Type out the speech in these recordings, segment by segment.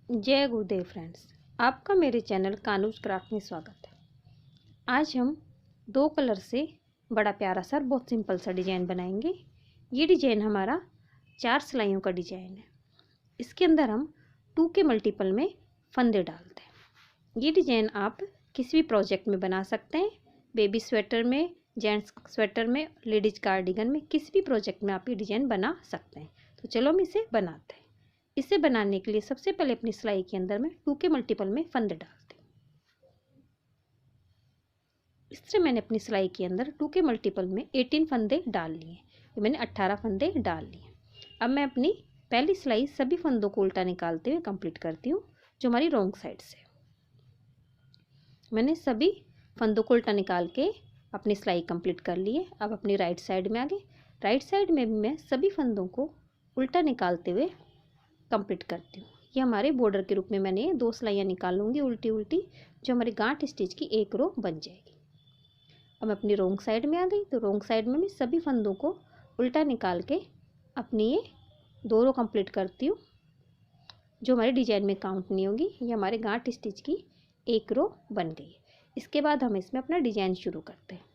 जय गुरुदेव फ्रेंड्स, आपका मेरे चैनल कानूज क्राफ्ट में स्वागत है। आज हम दो कलर से बड़ा प्यारा सा बहुत सिंपल सा डिजाइन बनाएंगे। ये डिजाइन हमारा 4 सिलाइयों का डिजाइन है। इसके अंदर हम 2 के मल्टीपल में फंदे डालते हैं। ये डिजाइन आप किसी भी प्रोजेक्ट में बना सकते हैं। बेबी स्वेटर में, जेंट्स स्वेटर में, लेडीज कार्डिगन में, किसी भी प्रोजेक्ट में आप ये डिजाइन बना सकते हैं। तो चलो हम इसे बनाते हैं। इसे बनाने के लिए सबसे पहले अपनी सिलाई के अंदर मैं 2 के मल्टीपल में फंदे डालती हूँ। इस तरह मैंने अपनी सिलाई के अंदर 2 के मल्टीपल में 18 फंदे डाल लिए। मैंने 18 फंदे डाल लिए। अब मैं अपनी पहली सिलाई सभी फंदों को उल्टा निकालते हुए कंप्लीट करती हूँ, जो हमारी रॉन्ग साइड से। मैंने सभी फंदों को उल्टा निकाल के अपनी सिलाई कंप्लीट कर ली है। अब अपनी राइट साइड में आ गई। राइट साइड में भी मैं सभी फंदों को उल्टा निकालते हुए कंप्लीट करती हूँ। ये हमारे बॉर्डर के रूप में मैंने 2 सिलाइयाँ निकालूंगी उल्टी उल्टी, जो हमारी गांठ स्टिच की एक रो बन जाएगी। अब मैं अपनी रोंग साइड में आ गई। तो रोंग साइड में मैं सभी फंदों को उल्टा निकाल के अपनी ये 2 रो कंप्लीट करती हूँ, जो हमारे डिजाइन में काउंट नहीं होगी। ये हमारे गांठ स्टिच की एक रो बन गई है। इसके बाद हम इसमें अपना डिजाइन शुरू करते हैं।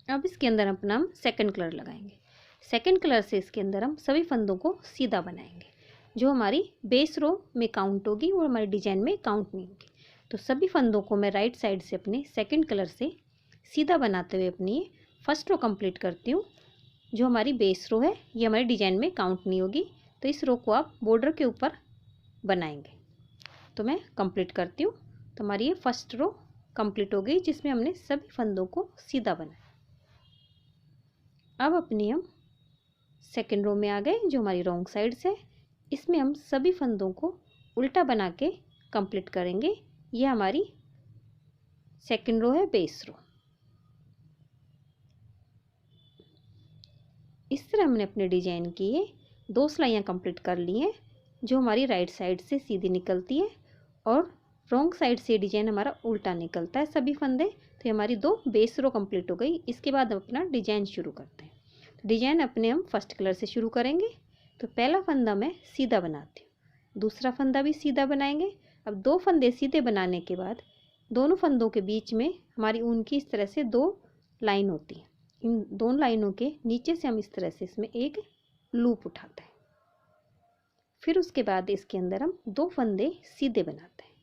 अब इसके अंदर अपना हम सेकेंड कलर लगाएंगे। सेकेंड कलर से इसके अंदर हम सभी फंदों को सीधा बनाएंगे, जो हमारी बेस रो में काउंट होगी और हमारे डिजाइन में काउंट नहीं होगी। तो सभी फंदों को मैं राइट साइड से अपने सेकंड कलर से सीधा बनाते हुए अपनी फर्स्ट रो कंप्लीट करती हूँ, जो हमारी बेस रो है। ये हमारे डिजाइन में काउंट नहीं होगी। तो इस रो को आप बॉर्डर के ऊपर बनाएंगे। तो मैं कंप्लीट करती हूँ। तो हमारी ये फर्स्ट रो कंप्लीट हो गई, जिसमें हमने सभी फंदों को सीधा बनाया। अब अपनी हम सेकेंड रो में आ गए, जो हमारी रॉन्ग साइड से। इसमें हम सभी फंदों को उल्टा बना के कंप्लीट करेंगे। ये हमारी सेकेंड रो है, बेस रो। इस तरह हमने अपने डिजाइन की ये 2 सिलाइयाँ कंप्लीट कर ली हैं, जो हमारी राइट साइड से सीधी निकलती है और रॉन्ग साइड से डिजाइन हमारा उल्टा निकलता है सभी फंदे। तो ये हमारी 2 बेस रो कंप्लीट हो गई। इसके बाद हम अपना डिजाइन शुरू करते हैं। डिजाइन अपने हम फर्स्ट कलर से शुरू करेंगे। तो पहला फंदा मैं सीधा बनाती हूँ, दूसरा फंदा भी सीधा बनाएंगे। अब 2 फंदे सीधे बनाने के बाद दोनों फंदों के बीच में हमारी ऊन की इस तरह से 2 लाइन होती है। इन दोनों लाइनों के नीचे से हम इस तरह से इसमें एक लूप उठाते हैं। फिर उसके बाद इसके अंदर हम 2 फंदे सीधे बनाते हैं।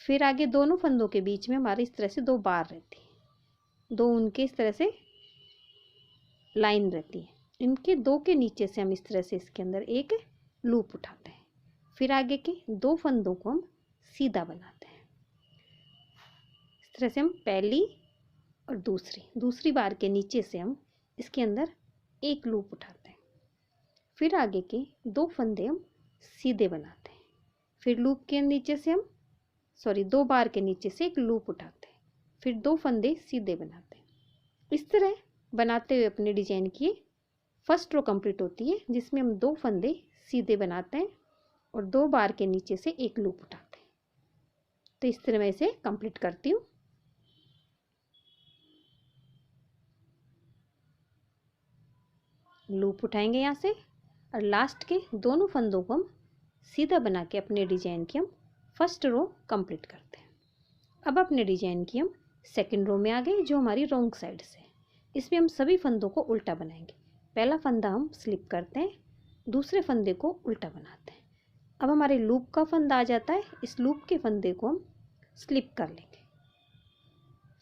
फिर आगे दोनों फंदों के बीच में हमारी इस तरह से 2 बार रहती है, 2 उनके इस तरह से लाइन रहती है। इनके 2 के नीचे से हम इस तरह से इसके अंदर एक लूप उठाते हैं। फिर आगे के 2 फंदों को हम सीधा बनाते हैं। इस तरह से हम पहली और दूसरी बार के नीचे से हम इसके अंदर एक लूप उठाते हैं। फिर आगे के 2 फंदे हम सीधे बनाते हैं। फिर लूप के नीचे से हम 2 बार के नीचे से एक लूप उठाते हैं। फिर 2 फंदे सीधे बनाते हैं। इस तरह बनाते हुए अपने डिजाइन की फर्स्ट रो कंप्लीट होती है, जिसमें हम 2 फंदे सीधे बनाते हैं और 2 बार के नीचे से एक लूप उठाते हैं। तो इस तरह मैं इसे कंप्लीट करती हूँ। लूप उठाएंगे यहाँ से और लास्ट के दोनों फंदों को हम सीधा बना के अपने डिजाइन की हम फर्स्ट रो कंप्लीट करते हैं। अब अपने डिजाइन की हम सेकंड रो में आ गए, जो हमारी रॉन्ग साइड से। इसमें हम सभी फंदों को उल्टा बनाएंगे। पहला फंदा हम स्लिप करते हैं, दूसरे फंदे को उल्टा बनाते हैं। अब हमारे लूप का फंदा आ जाता है। इस लूप के फंदे को हम स्लिप कर लेंगे।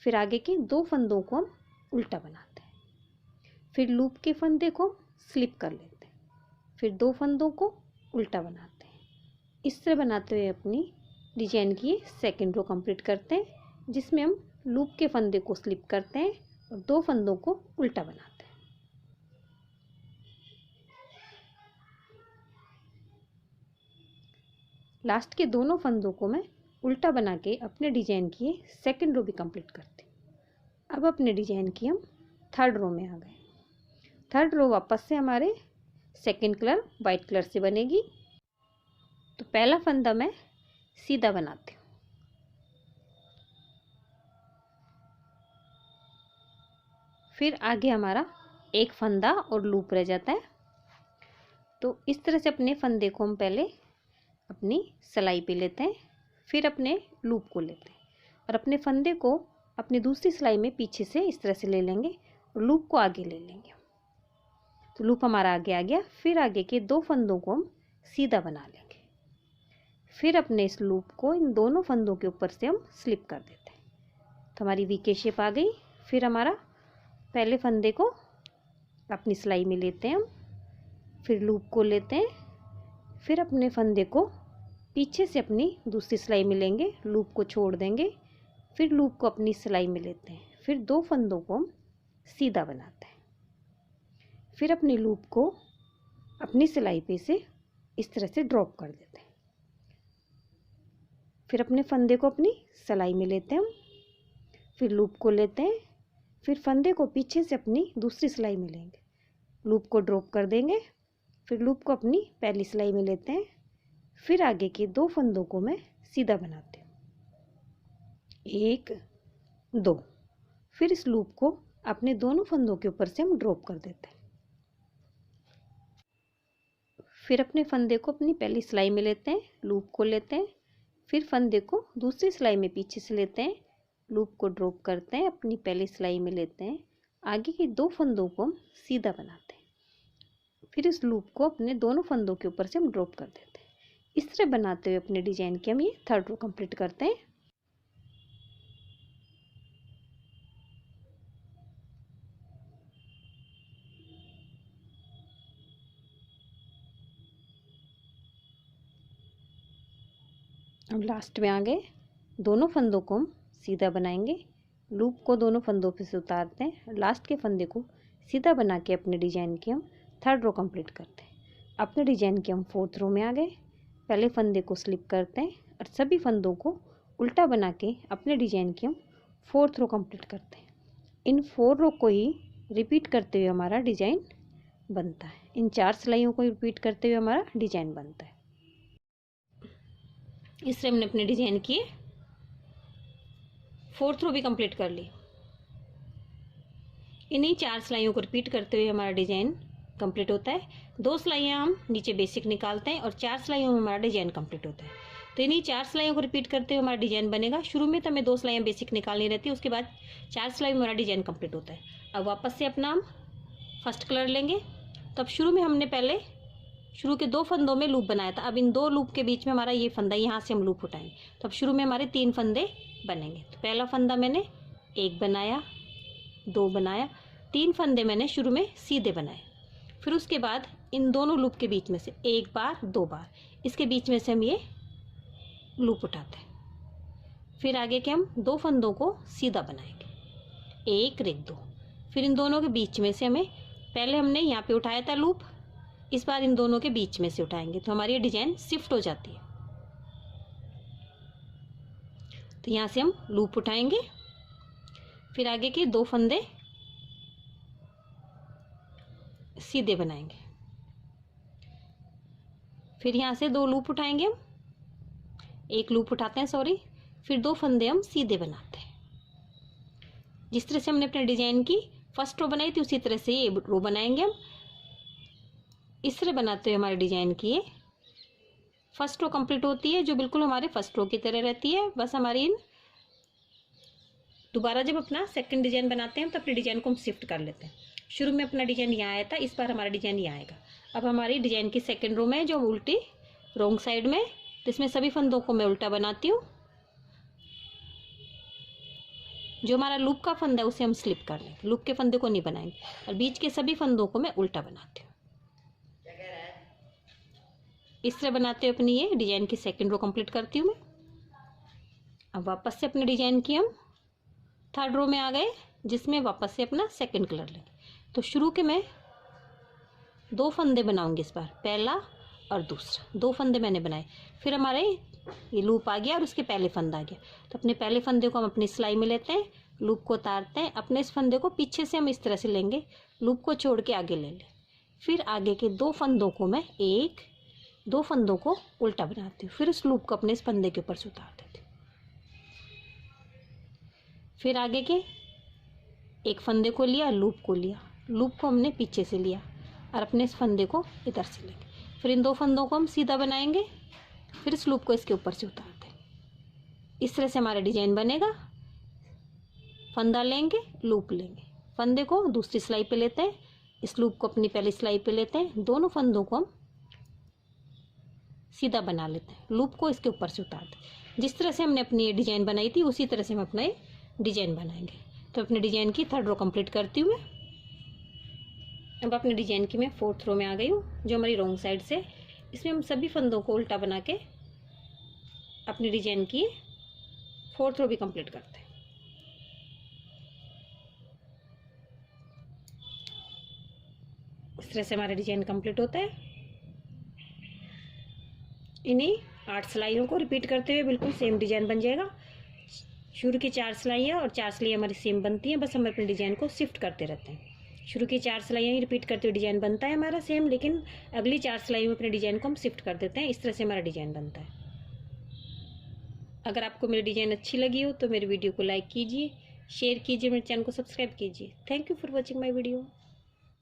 फिर आगे के 2 फंदों को हम उल्टा बनाते हैं। फिर लूप के फंदे को स्लिप कर लेते हैं। फिर 2 फंदों को उल्टा बनाते हैं। इस तरह बनाते हुए अपनी डिजाइन की सेकेंड रो कंप्लीट करते हैं, जिसमें हम लूप के फंदे को स्लिप करते हैं और 2 फंदों को उल्टा बनाते हैं। लास्ट के दोनों फंदों को मैं उल्टा बना के अपने डिजाइन की सेकेंड रो भी कंप्लीट करती हूँ। अब अपने डिजाइन की हम थर्ड रो में आ गए। थर्ड रो वापस से हमारे सेकेंड कलर वाइट कलर से बनेगी। तो पहला फंदा मैं सीधा बनाती हूँ। फिर आगे हमारा एक फंदा और लूप रह जाता है। तो इस तरह से अपने फंदे को हम पहले अपनी सिलाई पे लेते हैं, फिर अपने लूप को लेते हैं और अपने फंदे को अपनी दूसरी सिलाई में पीछे से इस तरह से ले लेंगे और लूप को आगे ले लेंगे। तो लूप हमारा आगे आ गया। फिर आगे के 2 फंदों को हम सीधा बना लेंगे। फिर अपने इस लूप को इन दोनों फंदों के ऊपर से हम स्लिप कर देते हैं। तो हमारी वी के शेप आ गई। फिर हमारा पहले फंदे को अपनी सिलाई में लेते हैं हम, फिर लूप को लेते हैं, फिर अपने फंदे को पीछे से अपनी दूसरी सिलाई में लेंगे, लूप को छोड़ देंगे, फिर लूप को अपनी सिलाई में लेते हैं, फिर 2 फंदों को हम सीधा बनाते हैं, फिर अपनी लूप को अपनी सिलाई पे से इस तरह से ड्रॉप कर देते हैं, फिर अपने फंदे को अपनी सिलाई में लेते हैं हम, फिर लूप को लेते हैं, फिर फंदे को पीछे से अपनी दूसरी सिलाई में लेंगे, लूप को ड्रॉप कर देंगे, फिर लूप को अपनी पहली सिलाई में लेते हैं, फिर आगे के 2 फंदों को मैं सीधा बनाती हूँ, 1 2, फिर इस लूप को अपने दोनों फंदों के ऊपर से हम ड्रॉप कर देते हैं, फिर अपने फंदे को अपनी पहली सिलाई में लेते हैं, लूप को लेते हैं, फिर फंदे को दूसरी सिलाई में पीछे से लेते हैं, लूप को ड्रॉप करते हैं, अपनी पहली सिलाई में लेते हैं, आगे के 2 फंदों को हम सीधा बनाते हैं, फिर इस लूप को अपने दोनों फंदों के ऊपर से हम ड्रॉप कर देते हैं। इस तरह बनाते हुए अपने डिजाइन की हम ये 3rd रो कंप्लीट करते हैं। अब लास्ट में आ गए, दोनों फंदों को हम सीधा बनाएंगे, लूप को दोनों फंदों पे से उतारते हैं, लास्ट के फंदे को सीधा बना के अपने डिजाइन की हम 3rd रो कंप्लीट करते हैं। अपने डिजाइन के हम 4th रो में आ गए, पहले फंदे को स्लिप करते हैं और सभी फंदों को उल्टा बना के अपने डिजाइन की हम 4th रो कंप्लीट करते हैं। इन 4 रो को ही रिपीट करते हुए हमारा डिजाइन बनता है। इन 4 सिलाइयों को रिपीट करते हुए हमारा डिजाइन बनता है। इस तरह हमने अपने डिजाइन की 4th रो भी कंप्लीट कर ली। इन्हीं 4 सिलाइयों को रिपीट करते हुए हमारा डिजाइन कंप्लीट होता है। 2 सिलाइयाँ हम नीचे बेसिक निकालते हैं और 4 सिलाइयों में हमारा डिजाइन कंप्लीट होता है। तो इन्हीं 4 सिलाइयों को रिपीट करते हुए हमारा डिजाइन बनेगा। शुरू में तो हमें 2 सिलाइयाँ बेसिक निकालनी रहती है, उसके बाद 4 सिलाई में हमारा डिजाइन कंप्लीट होता है। अब वापस से अपना हम फर्स्ट कलर लेंगे। तो अब शुरू में हमने पहले शुरू के 2 फंदों में लूप बनाया था। अब इन 2 लूप के बीच में हमारा ये फंदा, यहाँ से हम लूप उठाएंगे। तो अब शुरू में हमारे 3 फंदे बनेंगे। तो पहला फंदा मैंने 1 बनाया, 2 बनाया, 3 फंदे मैंने शुरू में सीधे बनाए। फिर उसके बाद इन दोनों लूप के बीच में से 1 बार 2 बार इसके बीच में से हम ये लूप उठाते हैं। फिर आगे के हम 2 फंदों को सीधा बनाएंगे, 1 1 2। फिर इन दोनों के बीच में से हमें, पहले हमने यहाँ पे उठाया था लूप, इस बार इन दोनों के बीच में से उठाएंगे तो हमारी ये डिजाइन शिफ्ट हो जाती है। तो यहाँ से हम लूप उठाएंगे, फिर आगे के 2 फंदे सीधे बनाएंगे, फिर यहाँ से 2 लूप उठाएंगे हम, 1 लूप उठाते हैं सॉरी, फिर 2 फंदे हम सीधे बनाते हैं। जिस तरह से हमने अपने डिजाइन की फर्स्ट रो बनाई थी उसी तरह से ये रो बनाएंगे हम। इस तरह बनाते हुए हमारे डिजाइन की ये फर्स्ट रो कंप्लीट होती है, जो बिल्कुल हमारे फर्स्ट रो की तरह रहती है। बस हमारी इन दोबारा जब अपना सेकंड डिजाइन बनाते हैं तो अपने डिजाइन को हम शिफ्ट कर लेते हैं। शुरू में अपना डिजाइन यहाँ आया था, इस बार हमारा डिजाइन यहाँ आएगा। अब हमारी डिजाइन की सेकंड रो में जो उल्टी रॉन्ग साइड में, तो इसमें सभी फंदों को मैं उल्टा बनाती हूँ। जो हमारा लूप का फंदा है उसे हम स्लिप कर लेंगे, लूप के फंदे को नहीं बनाएंगे, और बीच के सभी फंदों को मैं उल्टा बनाती हूँ। इस तरह बनाते हुए अपनी ये डिजाइन की सेकंड रो कंप्लीट करती हूँ मैं। अब वापस से अपने डिजाइन की हम 3rd रो में आ गए, जिसमें वापस से अपना सेकंड कलर लेंगे। तो शुरू के मैं 2 फंदे बनाऊंगी इस बार, पहला और दूसरा 2 फंदे मैंने बनाए। फिर हमारे ये लूप आ गया और उसके पहले फंदा आ गया। तो अपने पहले फंदे को हम अपनी सिलाई में लेते हैं, लूप को उतारते हैं, अपने इस फंदे को पीछे से हम इस तरह से लेंगे, लूप को छोड़ के आगे ले लें। फिर आगे के 2 फंदों को मैं 2 फंदों को उल्टा बनाती हूँ, फिर उस लूप को अपने इस फंदे के ऊपर से उतार देती हूँ। फिर आगे के 1 फंदे को लिया, लूप को लिया, लूप को हमने पीछे से लिया और अपने इस फंदे को इधर से लेंगे। फिर इन 2 फंदों को हम सीधा बनाएंगे, फिर इस लूप को इसके ऊपर से उतार दें। इस तरह से हमारा डिजाइन बनेगा। फंदा लेंगे, लूप लेंगे, फंदे को दूसरी सिलाई पे लेते हैं, इस लूप को अपनी पहली सिलाई पे लेते हैं, दोनों फंदों को हम सीधा बना लेते हैं, लूप को इसके ऊपर से उतार दें। जिस तरह से हमने अपनी ये डिजाइन बनाई थी उसी तरह से हम अपना ये डिजाइन बनाएंगे। तो अपने डिजाइन की 3rd रो कंप्लीट करती हूँ मैं। अब अपने डिजाइन की मैं 4th रो में आ गई हूँ, जो हमारी रॉन्ग साइड से। इसमें हम सभी फंदों को उल्टा बना के अपनी डिजाइन की 4th रो भी कंप्लीट करते हैं। इस तरह से हमारा डिजाइन कंप्लीट होता है। इन्हीं 8 सिलाइयों को रिपीट करते हुए बिल्कुल सेम डिजाइन बन जाएगा। शुरू की 4 सिलाइयाँ और 4 सिलाइयाँ हमारी सेम बनती हैं, बस हम अपने डिजाइन को शिफ्ट करते रहते हैं। शुरू की 4 सिलाइयाँ ही रिपीट करते हुए डिजाइन बनता है हमारा सेम, लेकिन अगली 4 सिलाइयों में अपने डिजाइन को हम शिफ्ट कर देते हैं। इस तरह से हमारा डिजाइन बनता है। अगर आपको मेरी डिजाइन अच्छी लगी हो तो मेरी वीडियो को लाइक कीजिए, शेयर कीजिए, मेरे चैनल को सब्सक्राइब कीजिए। Thank you for watching my video.